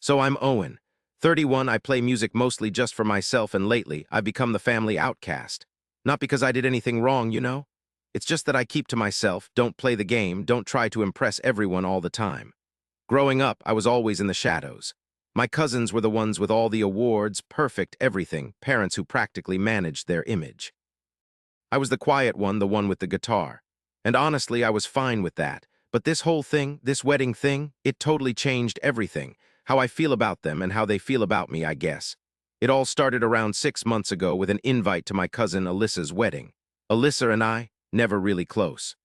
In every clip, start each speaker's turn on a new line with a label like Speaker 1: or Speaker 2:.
Speaker 1: So I'm Owen. 31, I play music mostly just for myself, and lately, I've become the family outcast. Not because I did anything wrong, you know? It's just that I keep to myself, don't play the game, don't try to impress everyone all the time. Growing up, I was always in the shadows. My cousins were the ones with all the awards, perfect everything, parents who practically managed their image. I was the quiet one, the one with the guitar. And honestly, I was fine with that. But this whole thing, this wedding thing, it totally changed everything. How I feel about them and how they feel about me, I guess. It all started around 6 months ago with an invite to my cousin Alyssa's wedding. Alyssa and I, never really close.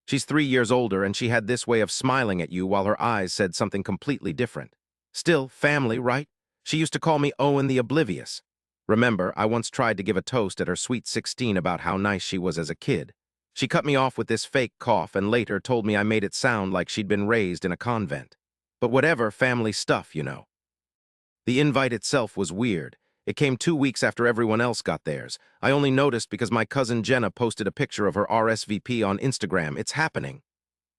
Speaker 1: She's 3 years older, and she had this way of smiling at you while her eyes said something completely different. Still, family, right? She used to call me Owen the Oblivious. Remember, I once tried to give a toast at her sweet 16 about how nice she was as a kid. She cut me off with this fake cough and later told me I made it sound like she'd been raised in a convent. But whatever, family stuff, you know. The invite itself was weird. It came 2 weeks after everyone else got theirs. I only noticed because my cousin Jenna posted a picture of her RSVP on Instagram. It's happening.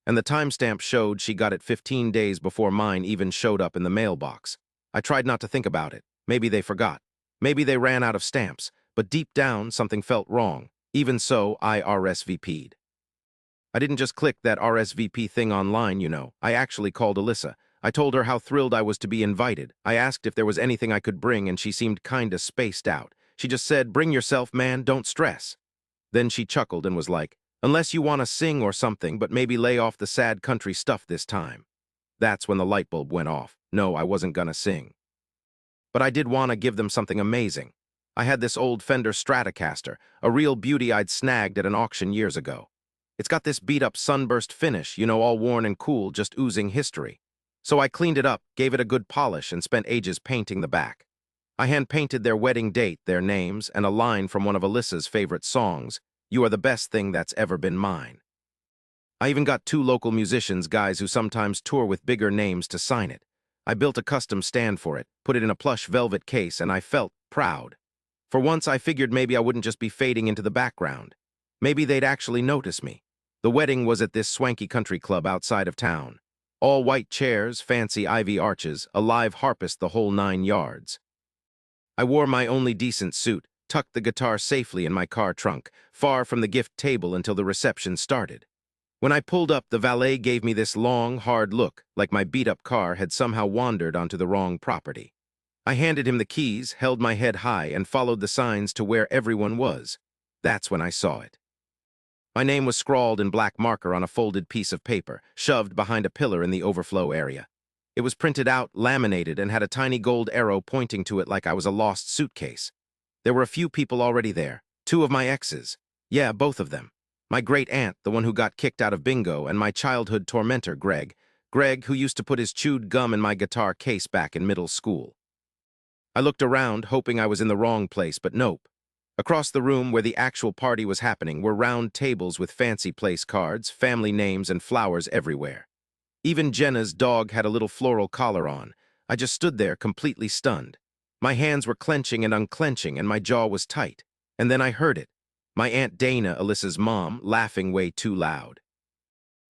Speaker 1: And the timestamp showed she got it 15 days before mine even showed up in the mailbox. I tried not to think about it. Maybe they forgot. Maybe they ran out of stamps. But deep down, something felt wrong. Even so, I RSVP'd. I didn't just click that RSVP thing online, you know. I actually called Alyssa. I told her how thrilled I was to be invited. I asked if there was anything I could bring, and she seemed kinda spaced out. She just said, "Bring yourself, man, don't stress." Then she chuckled and was like, "Unless you want to sing or something, but maybe lay off the sad country stuff this time." That's when the light bulb went off. No, I wasn't gonna sing. But I did want to give them something amazing. I had this old Fender Stratocaster, a real beauty I'd snagged at an auction years ago. It's got this beat-up sunburst finish, you know, all worn and cool, just oozing history. So I cleaned it up, gave it a good polish, and spent ages painting the back. I hand-painted their wedding date, their names, and a line from one of Alyssa's favorite songs, "You are the best thing that's ever been mine." I even got 2 local musicians, guys who sometimes tour with bigger names, to sign it. I built a custom stand for it, put it in a plush velvet case, and I felt proud. For once, I figured maybe I wouldn't just be fading into the background. Maybe they'd actually notice me. The wedding was at this swanky country club outside of town. All white chairs, fancy ivy arches, a live harpist, the whole 9 yards. I wore my only decent suit, tucked the guitar safely in my car trunk, far from the gift table until the reception started. When I pulled up, the valet gave me this long, hard look, like my beat-up car had somehow wandered onto the wrong property. I handed him the keys, held my head high, and followed the signs to where everyone was. That's when I saw it. My name was scrawled in black marker on a folded piece of paper, shoved behind a pillar in the overflow area. It was printed out, laminated, and had a tiny gold arrow pointing to it like I was a lost suitcase. There were a few people already there. 2 of my exes. Yeah, both of them. My great-aunt, the one who got kicked out of bingo, and my childhood tormentor, Greg. Greg, who used to put his chewed gum in my guitar case back in middle school. I looked around, hoping I was in the wrong place, but nope. Across the room where the actual party was happening were round tables with fancy place cards, family names, and flowers everywhere. Even Jenna's dog had a little floral collar on. I just stood there, completely stunned. My hands were clenching and unclenching, and my jaw was tight. And then I heard it. My Aunt Dana, Alyssa's mom, laughing way too loud.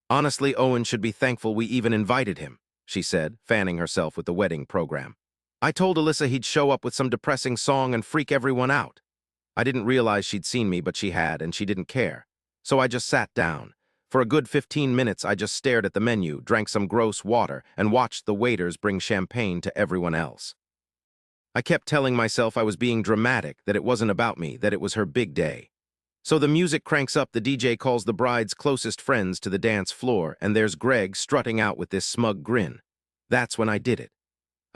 Speaker 1: "Honestly, Owen should be thankful we even invited him," she said, fanning herself with the wedding program. "I told Alyssa he'd show up with some depressing song and freak everyone out." I didn't realize she'd seen me, but she had, and she didn't care. So I just sat down. For a good 15 minutes, I just stared at the menu, drank some gross water, and watched the waiters bring champagne to everyone else. I kept telling myself I was being dramatic, that it wasn't about me, that it was her big day. So the music cranks up, the DJ calls the bride's closest friends to the dance floor, and there's Greg strutting out with this smug grin. That's when I did it.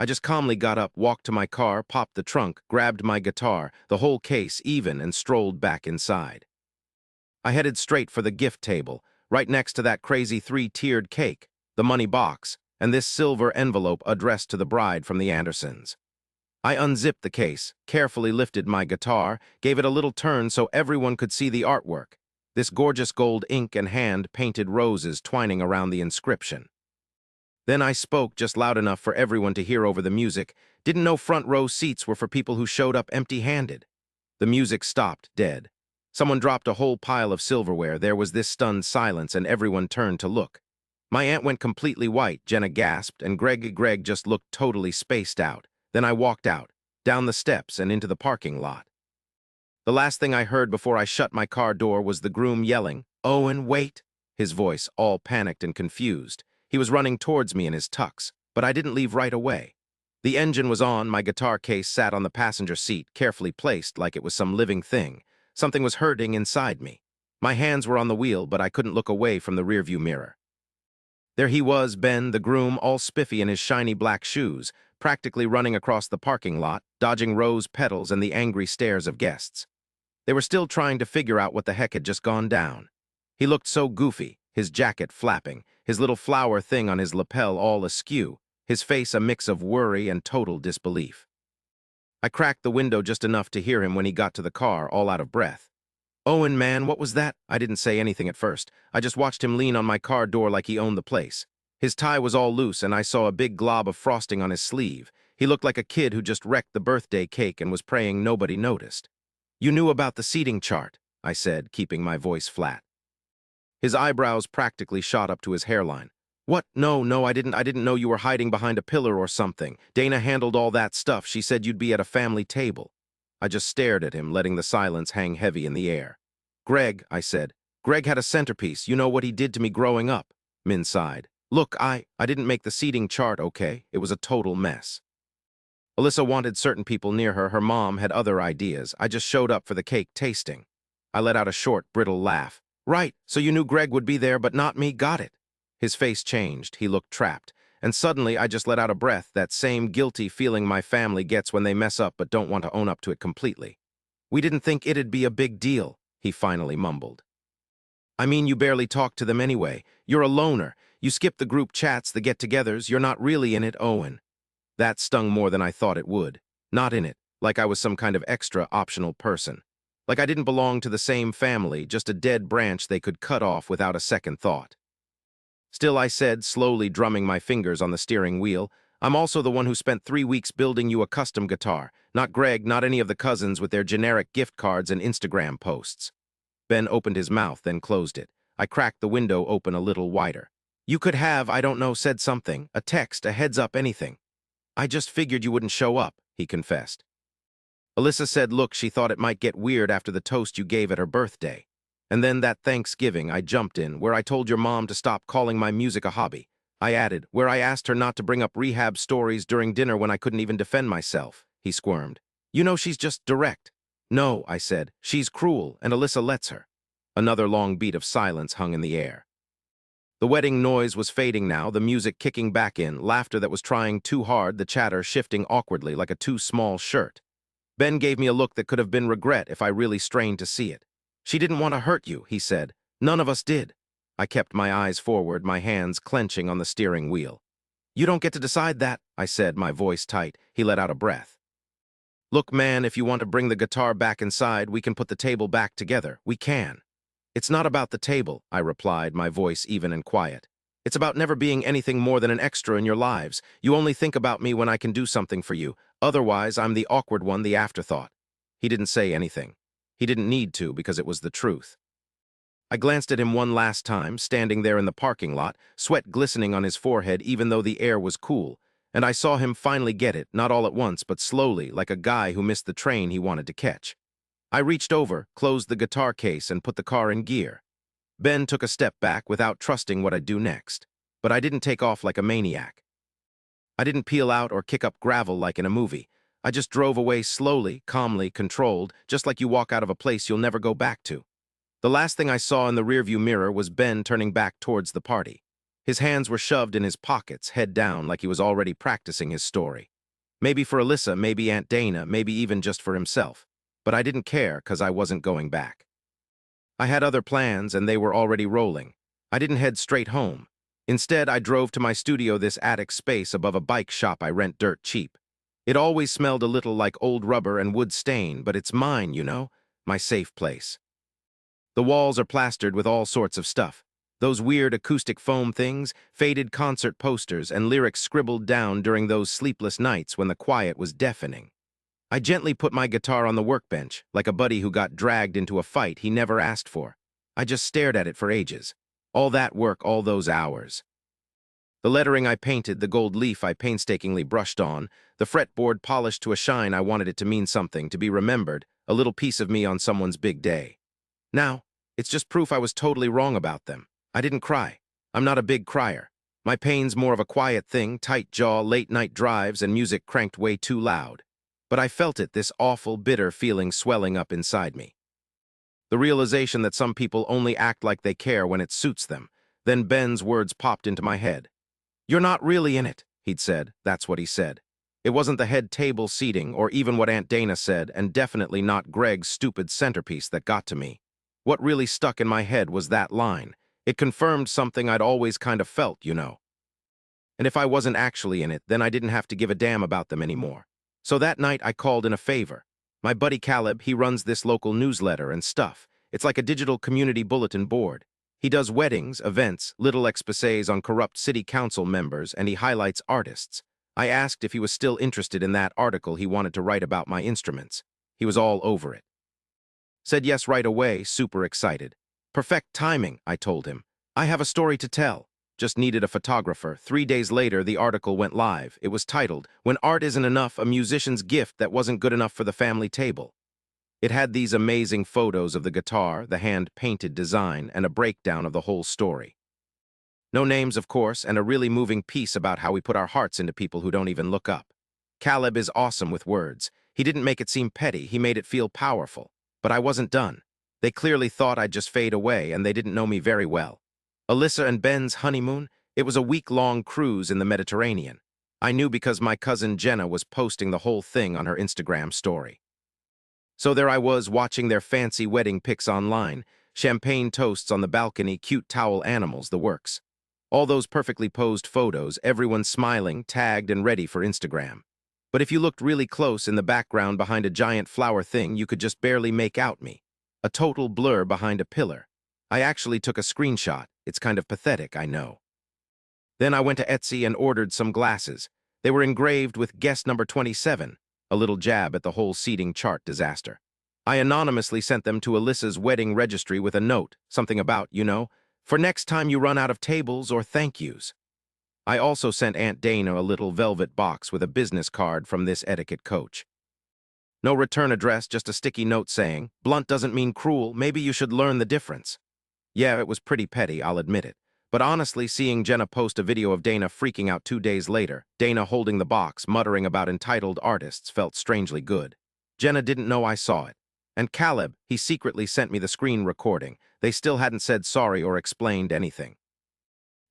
Speaker 1: I just calmly got up, walked to my car, popped the trunk, grabbed my guitar, the whole case even, and strolled back inside. I headed straight for the gift table, right next to that crazy 3-tiered cake, the money box, and this silver envelope addressed to the bride from the Andersons. I unzipped the case, carefully lifted my guitar, gave it a little turn so everyone could see the artwork, this gorgeous gold ink and hand-painted roses twining around the inscription. Then I spoke just loud enough for everyone to hear over the music. Didn't know front row seats were for people who showed up empty-handed. The music stopped, dead. Someone dropped a whole pile of silverware. There was this stunned silence, and everyone turned to look. My aunt went completely white, Jenna gasped, and Greg just looked totally spaced out. Then I walked out, down the steps and into the parking lot. The last thing I heard before I shut my car door was the groom yelling, "Owen, wait!" His voice all panicked and confused. He was running towards me in his tux, but I didn't leave right away. The engine was on, my guitar case sat on the passenger seat, carefully placed like it was some living thing. Something was hurting inside me. My hands were on the wheel, but I couldn't look away from the rearview mirror. There he was, Ben, the groom, all spiffy in his shiny black shoes, practically running across the parking lot, dodging rose petals and the angry stares of guests. They were still trying to figure out what the heck had just gone down. He looked so goofy, his jacket flapping, his little flower thing on his lapel all askew, his face a mix of worry and total disbelief. I cracked the window just enough to hear him when he got to the car, all out of breath. "Owen, man, what was that?" I didn't say anything at first. I just watched him lean on my car door like he owned the place. His tie was all loose, and I saw a big glob of frosting on his sleeve. He looked like a kid who just wrecked the birthday cake and was praying nobody noticed. "You knew about the seating chart," I said, keeping my voice flat. His eyebrows practically shot up to his hairline. "What? No, I didn't know you were hiding behind a pillar or something. Dana handled all that stuff. She said you'd be at a family table." I just stared at him, letting the silence hang heavy in the air. "Greg," I said. "Greg had a centerpiece. You know what he did to me growing up." Min sighed. "Look, I didn't make the seating chart, okay? It was a total mess." Alyssa wanted certain people near her. Her mom had other ideas. I just showed up for the cake tasting. I let out a short, brittle laugh. "Right, so you knew Greg would be there, but not me. Got it." His face changed. He looked trapped. And suddenly, I just let out a breath, that same guilty feeling my family gets when they mess up but don't want to own up to it completely. "We didn't think it'd be a big deal," he finally mumbled. "I mean, you barely talk to them anyway. You're a loner. You skip the group chats, the get-togethers. You're not really in it, Owen." That stung more than I thought it would. Not in it, like I was some kind of extra, optional person. Like I didn't belong to the same family, just a dead branch they could cut off without a second thought. Still, I said, slowly drumming my fingers on the steering wheel, "I'm also the one who spent 3 weeks building you a custom guitar. Not Greg, not any of the cousins with their generic gift cards and Instagram posts." Ben opened his mouth, then closed it. I cracked the window open a little wider. "You could have, I don't know, said something, a text, a heads up, anything." "I just figured you wouldn't show up," he confessed. Alyssa said, "Look, she thought it might get weird after the toast you gave at her birthday. And then that Thanksgiving I jumped in, where I told your mom to stop calling my music a hobby. I added, where I asked her not to bring up rehab stories during dinner when I couldn't even defend myself." He squirmed. "You know, she's just direct." "No," I said, "she's cruel, and Alyssa lets her." Another long beat of silence hung in the air. The wedding noise was fading now, the music kicking back in, laughter that was trying too hard, the chatter shifting awkwardly like a too small shirt. Ben gave me a look that could have been regret if I really strained to see it. "She didn't want to hurt you," he said. "None of us did." I kept my eyes forward, my hands clenching on the steering wheel. "You don't get to decide that," I said, my voice tight. He let out a breath. "Look, man, if you want to bring the guitar back inside, we can put the table back together. We can." "It's not about the table," I replied, my voice even and quiet. "It's about never being anything more than an extra in your lives. You only think about me when I can do something for you. Otherwise, I'm the awkward one, the afterthought." He didn't say anything. He didn't need to, because it was the truth. I glanced at him one last time, standing there in the parking lot, sweat glistening on his forehead even though the air was cool, and I saw him finally get it, not all at once, but slowly, like a guy who missed the train he wanted to catch. I reached over, closed the guitar case, and put the car in gear. Ben took a step back without trusting what I'd do next, but I didn't take off like a maniac. I didn't peel out or kick up gravel like in a movie. I just drove away slowly, calmly, controlled, just like you walk out of a place you'll never go back to. The last thing I saw in the rearview mirror was Ben turning back towards the party. His hands were shoved in his pockets, head down, like he was already practicing his story. Maybe for Alyssa, maybe Aunt Dana, maybe even just for himself. But I didn't care, because I wasn't going back. I had other plans, and they were already rolling. I didn't head straight home. Instead, I drove to my studio, this attic space above a bike shop I rent dirt cheap. It always smelled a little like old rubber and wood stain, but it's mine, you know, my safe place. The walls are plastered with all sorts of stuff. Those weird acoustic foam things, faded concert posters, and lyrics scribbled down during those sleepless nights when the quiet was deafening. I gently put my guitar on the workbench, like a buddy who got dragged into a fight he never asked for. I just stared at it for ages. All that work, all those hours. The lettering I painted, the gold leaf I painstakingly brushed on, the fretboard polished to a shine I wanted it to mean something, to be remembered, a little piece of me on someone's big day. Now, it's just proof I was totally wrong about them. I didn't cry. I'm not a big crier. My pain's more of a quiet thing, tight jaw, late-night drives, and music cranked way too loud. But I felt it, this awful, bitter feeling swelling up inside me. The realization that some people only act like they care when it suits them. Then Ben's words popped into my head. "You're not really in it," he'd said. That's what he said. It wasn't the head table seating, or even what Aunt Dana said, and definitely not Greg's stupid centerpiece that got to me. What really stuck in my head was that line. It confirmed something I'd always kind of felt, you know. And if I wasn't actually in it, then I didn't have to give a damn about them anymore. So that night I called in a favor. My buddy Caleb, he runs this local newsletter and stuff. It's like a digital community bulletin board. He does weddings, events, little exposés on corrupt city council members, and he highlights artists. I asked if he was still interested in that article he wanted to write about my instruments. He was all over it. Said yes right away, super excited. Perfect timing, I told him. I have a story to tell. Just needed a photographer. 3 days later, the article went live. It was titled, "When Art Isn't Enough, a Musician's Gift That Wasn't Good Enough for the Family Table." It had these amazing photos of the guitar, the hand-painted design, and a breakdown of the whole story. No names, of course, and a really moving piece about how we put our hearts into people who don't even look up. Caleb is awesome with words. He didn't make it seem petty, he made it feel powerful. But I wasn't done. They clearly thought I'd just fade away, and they didn't know me very well. Alyssa and Ben's honeymoon? It was a week-long cruise in the Mediterranean. I knew because my cousin Jenna was posting the whole thing on her Instagram story. So there I was, watching their fancy wedding pics online, champagne toasts on the balcony, cute towel animals, the works. All those perfectly posed photos, everyone smiling, tagged, and ready for Instagram. But if you looked really close in the background behind a giant flower thing, you could just barely make out me. A total blur behind a pillar. I actually took a screenshot. It's kind of pathetic, I know. Then I went to Etsy and ordered some glasses. They were engraved with guest number 27, a little jab at the whole seating chart disaster. I anonymously sent them to Alyssa's wedding registry with a note, something about, you know, for next time you run out of tables or thank yous. I also sent Aunt Dana a little velvet box with a business card from this etiquette coach. No return address, just a sticky note saying, "Blunt doesn't mean cruel, maybe you should learn the difference." Yeah, it was pretty petty, I'll admit it. But honestly, seeing Jenna post a video of Dana freaking out 2 days later, Dana holding the box, muttering about entitled artists, felt strangely good. Jenna didn't know I saw it. And Caleb, he secretly sent me the screen recording. They still hadn't said sorry or explained anything.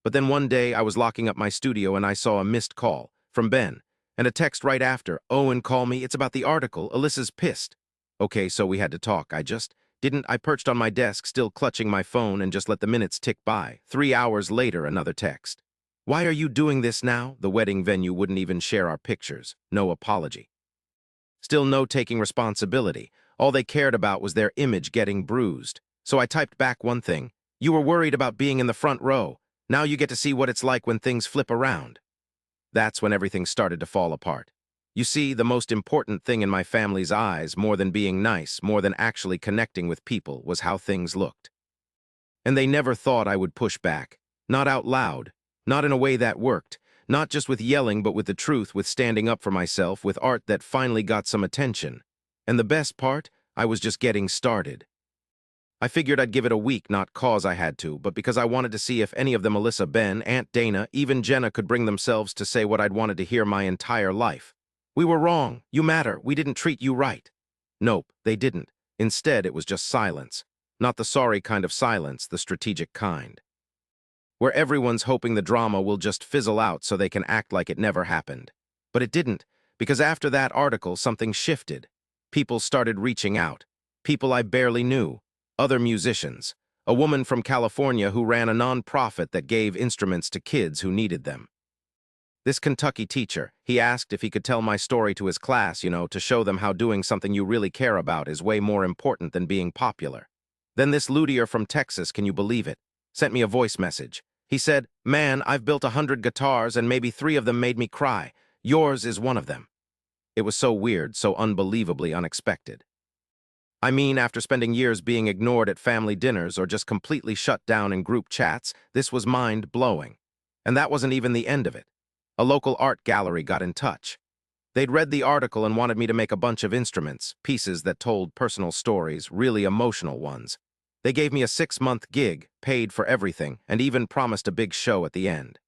Speaker 1: But then one day I was locking up my studio and I saw a missed call from Ben and a text right after, "Owen, call me, it's about the article, Alyssa's pissed." Okay, so we had to talk. I perched on my desk, still clutching my phone, and just let the minutes tick by. 3 hours later, another text. "Why are you doing this now?" The wedding venue wouldn't even share our pictures. No apology. Still no taking responsibility. All they cared about was their image getting bruised. So I typed back one thing. "You were worried about being in the front row. Now you get to see what it's like when things flip around." That's when everything started to fall apart. You see, the most important thing in my family's eyes, more than being nice, more than actually connecting with people, was how things looked. And they never thought I would push back. Not out loud. Not in a way that worked. Not just with yelling, but with the truth, with standing up for myself, with art that finally got some attention. And the best part? I was just getting started. I figured I'd give it a week, not cause I had to, but because I wanted to see if any of them, Alyssa, Ben, Aunt Dana, even Jenna, could bring themselves to say what I'd wanted to hear my entire life. "We were wrong. You matter. We didn't treat you right." Nope, they didn't. Instead, it was just silence. Not the sorry kind of silence, the strategic kind. Where everyone's hoping the drama will just fizzle out so they can act like it never happened. But it didn't, because after that article, something shifted. People started reaching out. People I barely knew. Other musicians. A woman from California who ran a non-profit that gave instruments to kids who needed them. This Kentucky teacher, he asked if he could tell my story to his class, you know, to show them how doing something you really care about is way more important than being popular. Then this luthier from Texas, can you believe it, sent me a voice message. He said, "Man, I've built 100 guitars and maybe 3 of them made me cry. Yours is one of them." It was so weird, so unbelievably unexpected. I mean, after spending years being ignored at family dinners or just completely shut down in group chats, this was mind-blowing. And that wasn't even the end of it. A local art gallery got in touch. They'd read the article and wanted me to make a bunch of instruments, pieces that told personal stories, really emotional ones. They gave me a 6-month gig, paid for everything, and even promised a big show at the end.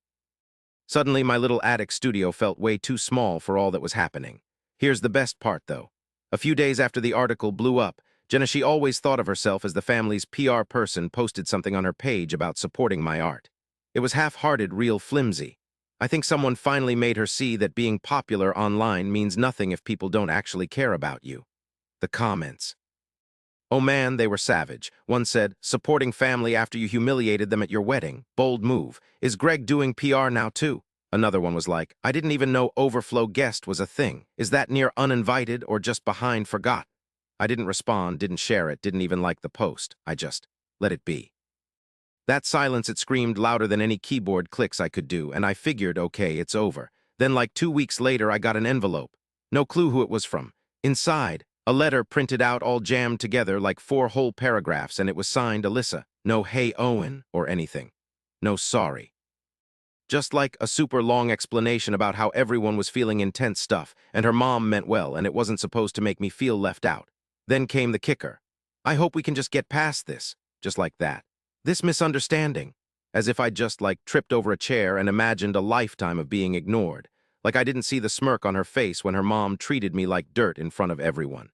Speaker 1: Suddenly, my little attic studio felt way too small for all that was happening. Here's the best part, though. A few days after the article blew up, Jenna, she always thought of herself as the family's PR person, posted something on her page about supporting my art. It was half-hearted, real flimsy. I think someone finally made her see that being popular online means nothing if people don't actually care about you. The comments. Oh man, they were savage. One said, supporting family after you humiliated them at your wedding. Bold move. Is Greg doing PR now too? Another one was like, I didn't even know overflow guest was a thing. Is that near uninvited or just behind forgot? I didn't respond, didn't share it, didn't even like the post. I just let it be. That silence, it screamed louder than any keyboard clicks I could do, and I figured, okay, it's over. Then like 2 weeks later, I got an envelope. No clue who it was from. Inside, a letter printed out all jammed together like 4 whole paragraphs, and it was signed Alyssa. No hey Owen or anything. No sorry. Just like a super long explanation about how everyone was feeling intense stuff, and her mom meant well, and it wasn't supposed to make me feel left out. Then came the kicker. I hope we can just get past this. Just like that. This misunderstanding, as if I'd just tripped over a chair and imagined a lifetime of being ignored, like I didn't see the smirk on her face when her mom treated me like dirt in front of everyone.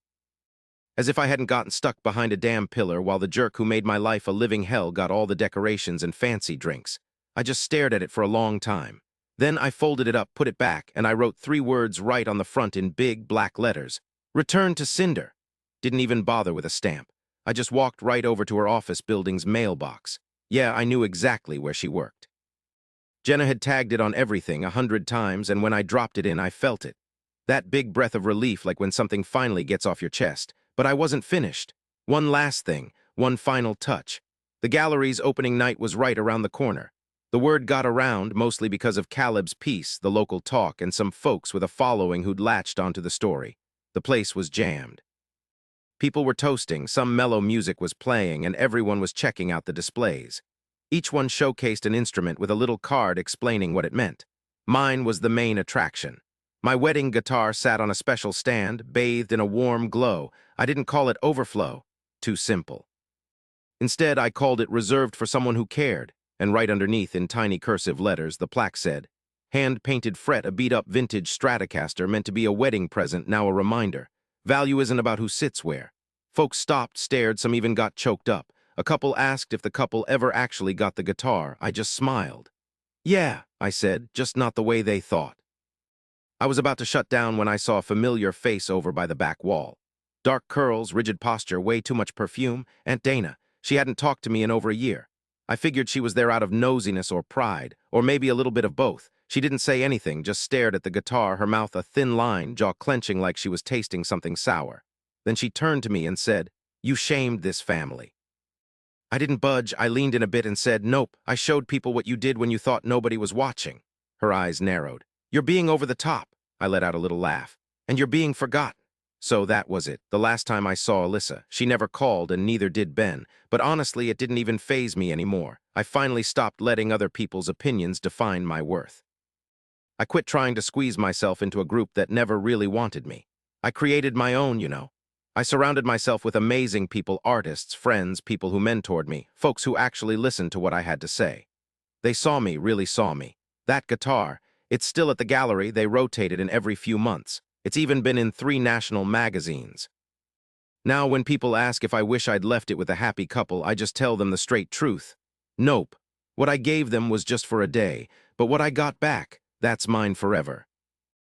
Speaker 1: As if I hadn't gotten stuck behind a damn pillar while the jerk who made my life a living hell got all the decorations and fancy drinks. I just stared at it for a long time. Then I folded it up, put it back, and I wrote 3 words right on the front in big black letters. Return to Cinder. Didn't even bother with a stamp. I just walked right over to her office building's mailbox. Yeah, I knew exactly where she worked. Jenna had tagged it on everything 100 times, and when I dropped it in, I felt it. That big breath of relief, like when something finally gets off your chest. But I wasn't finished. One last thing, one final touch. The gallery's opening night was right around the corner. The word got around, mostly because of Caleb's piece, the local talk, and some folks with a following who'd latched onto the story. The place was jammed. People were toasting, some mellow music was playing, and everyone was checking out the displays. Each one showcased an instrument with a little card explaining what it meant. Mine was the main attraction. My wedding guitar sat on a special stand, bathed in a warm glow. I didn't call it overflow. Too simple. Instead, I called it reserved for someone who cared, and right underneath in tiny cursive letters, the plaque said, hand-painted fret, a beat-up vintage Stratocaster meant to be a wedding present, now a reminder. Value isn't about who sits where. Folks stopped, stared, some even got choked up. A couple asked if the couple ever actually got the guitar. I just smiled. Yeah, I said, just not the way they thought. I was about to shut down when I saw a familiar face over by the back wall. Dark curls, rigid posture, way too much perfume. Aunt Dana. She hadn't talked to me in over a year. I figured she was there out of nosiness or pride, or maybe a little bit of both. She didn't say anything, just stared at the guitar, her mouth a thin line, jaw clenching like she was tasting something sour. Then she turned to me and said, "You shamed this family." I didn't budge. I leaned in a bit and said, "Nope, I showed people what you did when you thought nobody was watching." Her eyes narrowed. "You're being over the top." I let out a little laugh. "And you're being forgotten." So that was it. The last time I saw Alyssa, she never called and neither did Ben. But honestly, it didn't even faze me anymore. I finally stopped letting other people's opinions define my worth. I quit trying to squeeze myself into a group that never really wanted me. I created my own, you know. I surrounded myself with amazing people, artists, friends, people who mentored me, folks who actually listened to what I had to say. They saw me, really saw me. That guitar, it's still at the gallery. They rotate it in every few months. It's even been in 3 national magazines. Now, when people ask if I wish I'd left it with a happy couple, I just tell them the straight truth. Nope. What I gave them was just for a day, but what I got back, that's mine forever.